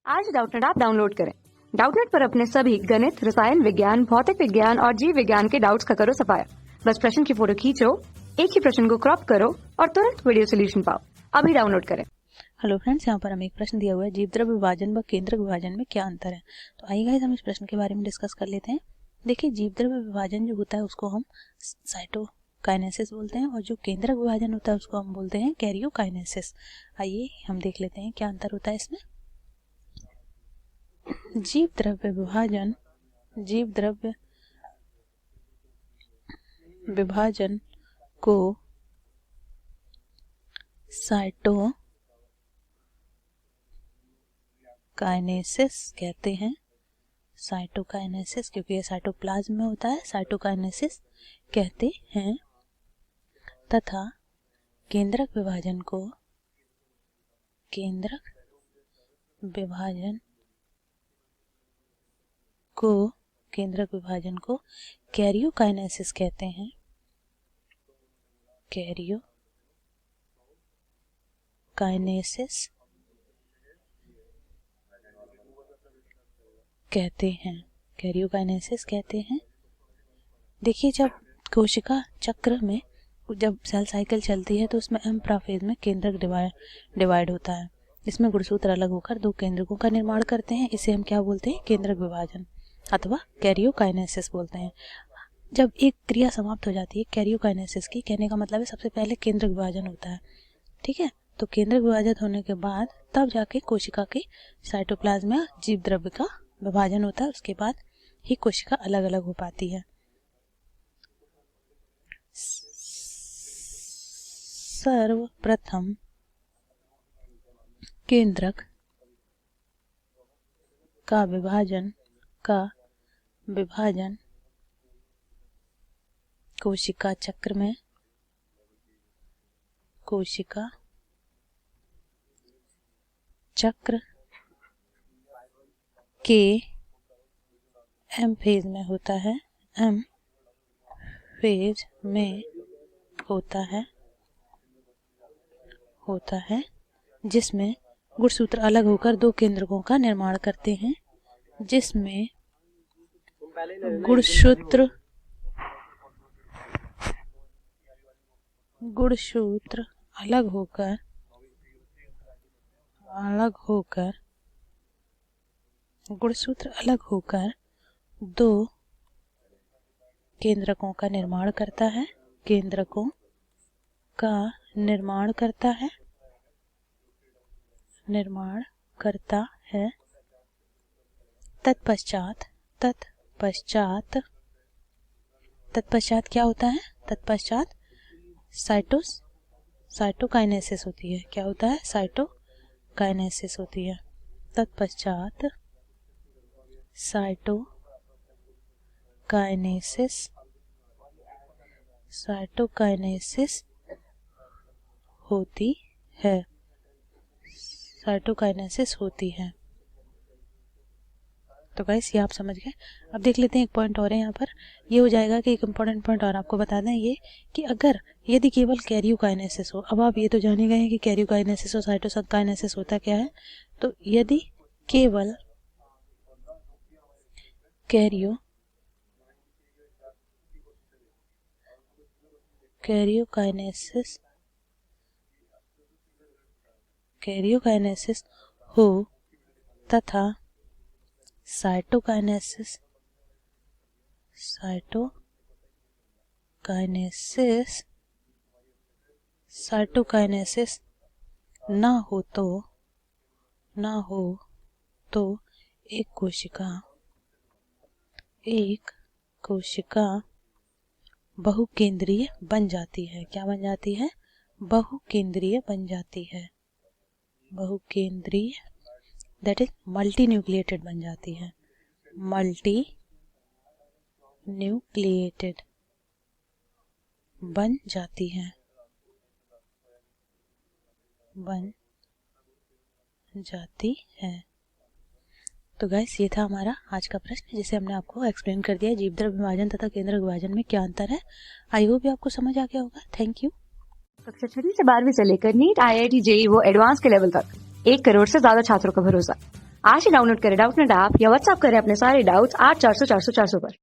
आज Doubtnut app download करें। Doubtnut पर अपने सभी गणित, रसायन विज्ञान, भौतिक विज्ञान और जीव विज्ञान के डाउट्स का करो सफाया। बस प्रश्न की फोटो खींचो, एक ही प्रश्न को क्रॉप करो और तुरंत वीडियो सोल्यूशन पाओ। अभी डाउनलोड करें। हेलो फ्रेंड्स, यहाँ पर हमें एक प्रश्न दिया हुआ है, जीवद्रव्य विभाजन व केंद्रक विभाजन में क्या अंतर है। तो आइए गाइस हम इस प्रश्न के बारे में डिस्कस कर लेते हैं। देखिए, जीवद्रव्य विभाजन जो होता है उसको हम साइटोकाइनेसिस बोलते हैं और जो केंद्रक विभाजन होता है उसको हम बोलते हैं कैरियोकाइनेसिस। आइए हम देख लेते हैं क्या अंतर होता है इसमें। जीवद्रव्य विभाजन को साइटोकाइनेसिस कहते हैं। साइटोकाइनेसिस क्योंकि ये साइटोप्लाज्म में होता है, साइटोकाइनेसिस कहते हैं। तथा केंद्रक विभाजन को कैरियोकाइनेसिस कहते हैं। कैरियोकाइनेसिस कहते हैं। देखिए, जब कोशिका चक्र में जब सेल साइकिल चलती है तो उसमें एम्प्रा फेज में केंद्रक डिवाइड होता है। इसमें गुणसूत्र अलग होकर दो केंद्रकों का निर्माण करते हैं। इसे हम क्या बोलते हैं? केंद्रक विभाजन अथवा कैरियोकाइनेसिस बोलते हैं। जब एक क्रिया समाप्त हो जाती है कैरियोकाइनेसिस की, कहने का मतलब है सबसे पहले केंद्रक विभाजन होता है। ठीक है, तो केंद्रक विभाजन होने के बाद तब जाके कोशिका के साइटोप्लाज्म में जीवद्रव्य का विभाजन होता है। उसके बाद ही कोशिका अलग अलग हो पाती है। सर्वप्रथम केंद्रक का विभाजन कोशिका चक्र में के एम फेज में होता है, जिसमें गुणसूत्र अलग होकर दो केंद्रकों का निर्माण करते हैं। जिसमें गुणसूत्र अलग होकर दो केंद्रकों का निर्माण करता है। तत्पश्चात क्या होता है? तत्पश्चात साइटोकाइनेसिस होती है। क्या होता है? साइटोकाइनेसिस होती है। तत्पश्चात साइटोकाइनेसिस होती है। तो गाइस ये आप समझ गए। अब देख लेते हैं एक पॉइंट और है यहाँ पर। ये हो जाएगा कि एक इम्पोर्टेंट पॉइंट और आपको बता दें ये कि यदि केवल कैरियोकाइनेसिस हो, अब आप ये तो जाने गए हैं कि कैरियोकाइनेसिस और साइटोकाइनेसिस होता क्या है। तो यदि केवल कैरियोकाइनेसिस हो तथा साइटोकाइनेसिस ना हो तो एक कोशिका बहुकेंद्रीय बन जाती है। क्या बन जाती है? बहुकेंद्रीय बन जाती है। दैट इज मल्टी न्यूक्लिएटेड बन जाती है। मल्टी न्यूक्लिएटेड बन जाती है। तो गाइस ये था हमारा आज का प्रश्न, जिसे हमने आपको एक्सप्लेन कर दिया। जीवद्रव्य विभाजन तथा केंद्रक विभाजन में क्या अंतर है। आई होप आपको समझ आ गया होगा। Thank you. कक्षा 6 से 12वीं से लेकर नीट, IIT, JEE वो एडवांस के लेवल तक 1 करोड़ से ज्यादा छात्रों का भरोसा। आज ही डाउनलोड करें डाउटनेट ऐप या व्हाट्सएप करें अपने सारे डाउट्स 8400 400 400 पर।